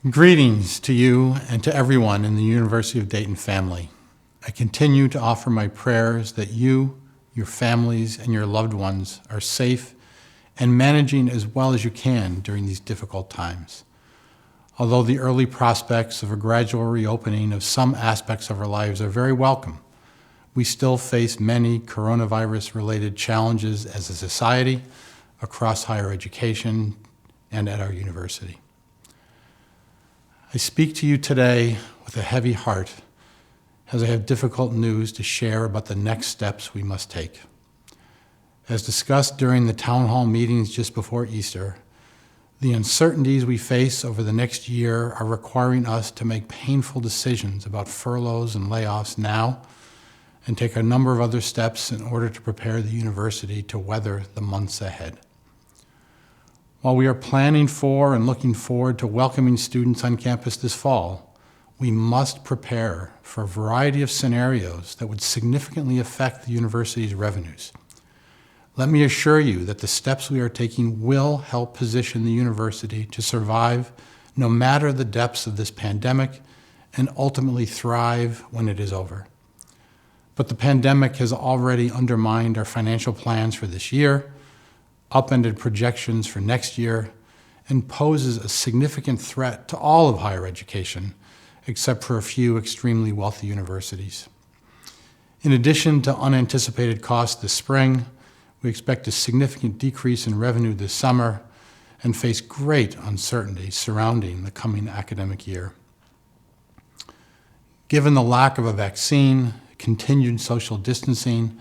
Greetings to you and to everyone in the University of Dayton family. I continue to offer my prayers that you, your families, and your loved ones are safe and managing as well as you can during these difficult times. Although the early prospects of a gradual reopening of some aspects of our lives are very welcome, we still face many coronavirus-related challenges as a society, across higher education, and at our university. I speak to you today with a heavy heart as I have difficult news to share about the next steps we must take. As discussed during the town hall meetings just before Easter, the uncertainties we face over the next year are requiring us to make painful decisions about furloughs and layoffs now and take a number of other steps in order to prepare the university to weather the months ahead. While we are planning for and looking forward to welcoming students on campus this fall, we must prepare for a variety of scenarios that would significantly affect the university's revenues. Let me assure you that the steps we are taking will help position the university to survive no matter the depths of this pandemic and ultimately thrive when it is over. But the pandemic has already undermined our financial plans for this year, upended projections for next year, and poses a significant threat to all of higher education, except for a few extremely wealthy universities. In addition to unanticipated costs this spring, we expect a significant decrease in revenue this summer and face great uncertainty surrounding the coming academic year. Given the lack of a vaccine, continued social distancing,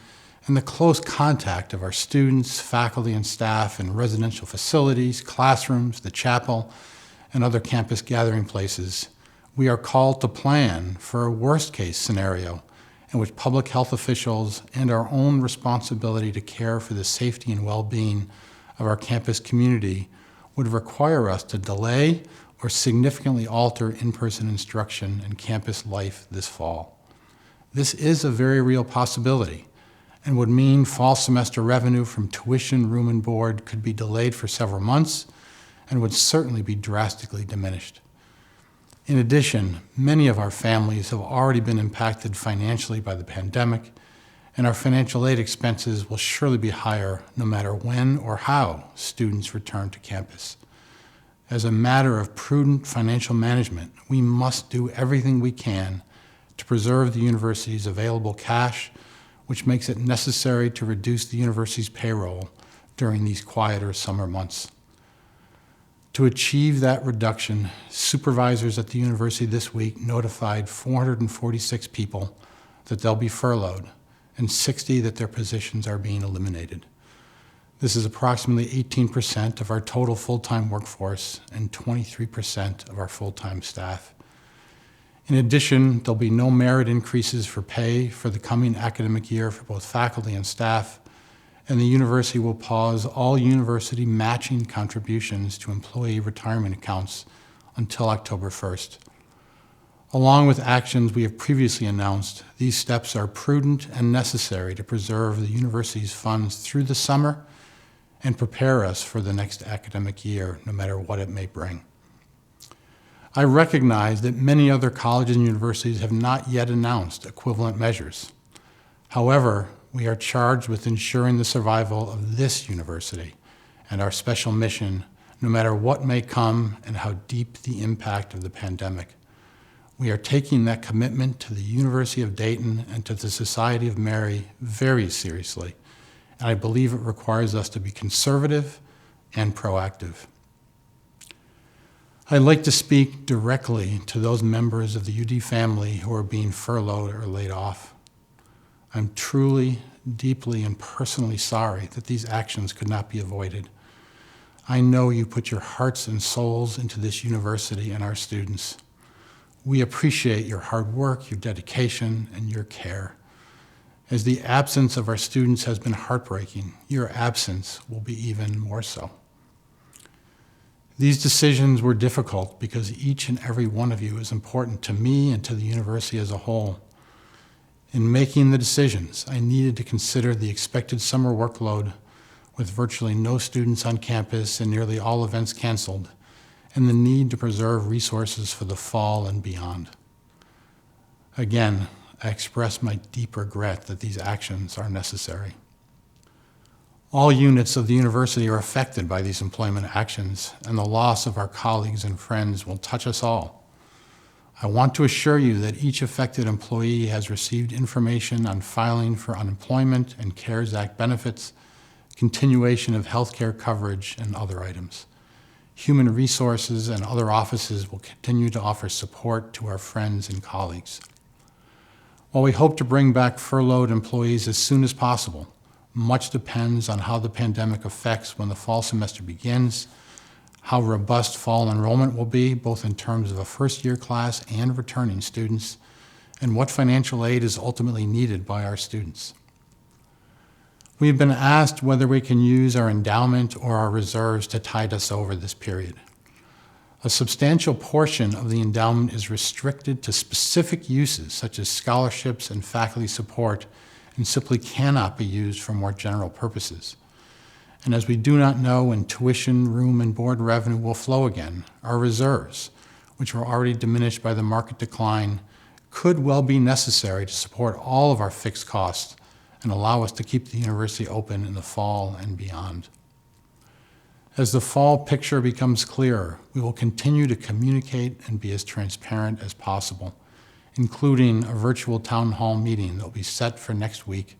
and the close contact of our students, faculty, and staff in residential facilities, classrooms, the chapel, and other campus gathering places, we are called to plan for a worst-case scenario in which public health officials and our own responsibility to care for the safety and well-being of our campus community would require us to delay or significantly alter in-person instruction and campus life this fall. This is a very real possibility, and would mean fall semester revenue from tuition, room, and board could be delayed for several months and would certainly be drastically diminished. In addition, many of our families have already been impacted financially by the pandemic, and our financial aid expenses will surely be higher no matter when or how students return to campus. As a matter of prudent financial management, we must do everything we can to preserve the university's available cash, which makes it necessary to reduce the university's payroll during these quieter summer months. To achieve that reduction, supervisors at the university this week notified 446 people that they'll be furloughed and 60 that their positions are being eliminated. This is approximately 18% of our total full-time workforce and 23% of our full-time staff. In addition, there'll be no merit increases for pay for the coming academic year for both faculty and staff, and the university will pause all university matching contributions to employee retirement accounts until October 1st. Along with actions we have previously announced, these steps are prudent and necessary to preserve the university's funds through the summer and prepare us for the next academic year, no matter what it may bring. I recognize that many other colleges and universities have not yet announced equivalent measures. However, we are charged with ensuring the survival of this university and our special mission, no matter what may come and how deep the impact of the pandemic. We are taking that commitment to the University of Dayton and to the Society of Mary very seriously, and I believe it requires us to be conservative and proactive. I'd like to speak directly to those members of the UD family who are being furloughed or laid off. I'm truly, deeply, and personally sorry that these actions could not be avoided. I know you put your hearts and souls into this university and our students. We appreciate your hard work, your dedication, and your care. As the absence of our students has been heartbreaking, your absence will be even more so. These decisions were difficult because each and every one of you is important to me and to the university as a whole. In making the decisions, I needed to consider the expected summer workload with virtually no students on campus and nearly all events canceled, and the need to preserve resources for the fall and beyond. Again, I express my deep regret that these actions are necessary. All units of the university are affected by these employment actions, and the loss of our colleagues and friends will touch us all. I want to assure you that each affected employee has received information on filing for unemployment and CARES Act benefits, continuation of healthcare coverage, and other items. Human Resources and other offices will continue to offer support to our friends and colleagues. While we hope to bring back furloughed employees as soon as possible, much depends on how the pandemic affects when the fall semester begins, how robust fall enrollment will be, both in terms of a first-year class and returning students, and what financial aid is ultimately needed by our students. We have been asked whether we can use our endowment or our reserves to tide us over this period. A substantial portion of the endowment is restricted to specific uses such as scholarships and faculty support and simply cannot be used for more general purposes. And as we do not know when tuition, room, and board revenue will flow again, our reserves, which were already diminished by the market decline, could well be necessary to support all of our fixed costs and allow us to keep the university open in the fall and beyond. As the fall picture becomes clearer, we will continue to communicate and be as transparent as possible, including a virtual town hall meeting that will be set for next week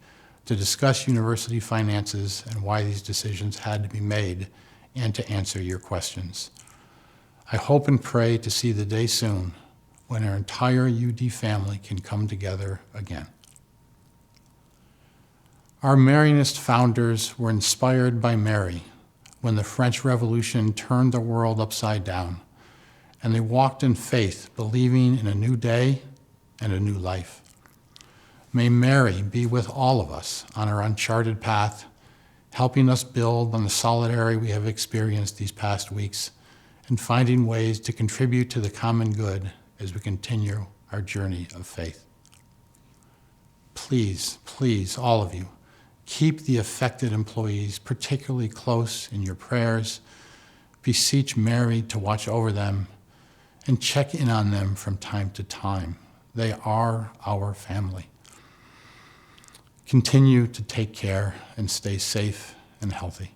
to discuss university finances and why these decisions had to be made and to answer your questions. I hope and pray to see the day soon when our entire UD family can come together again. Our Marianist founders were inspired by Mary when the French Revolution turned the world upside down, and they walked in faith, believing in a new day and a new life. May Mary be with all of us on our uncharted path, helping us build on the solidarity we have experienced these past weeks and finding ways to contribute to the common good as we continue our journey of faith. Please, please, all of you, keep the affected employees particularly close in your prayers, beseech Mary to watch over them, and check in on them from time to time. They are our family. Continue to take care and stay safe and healthy.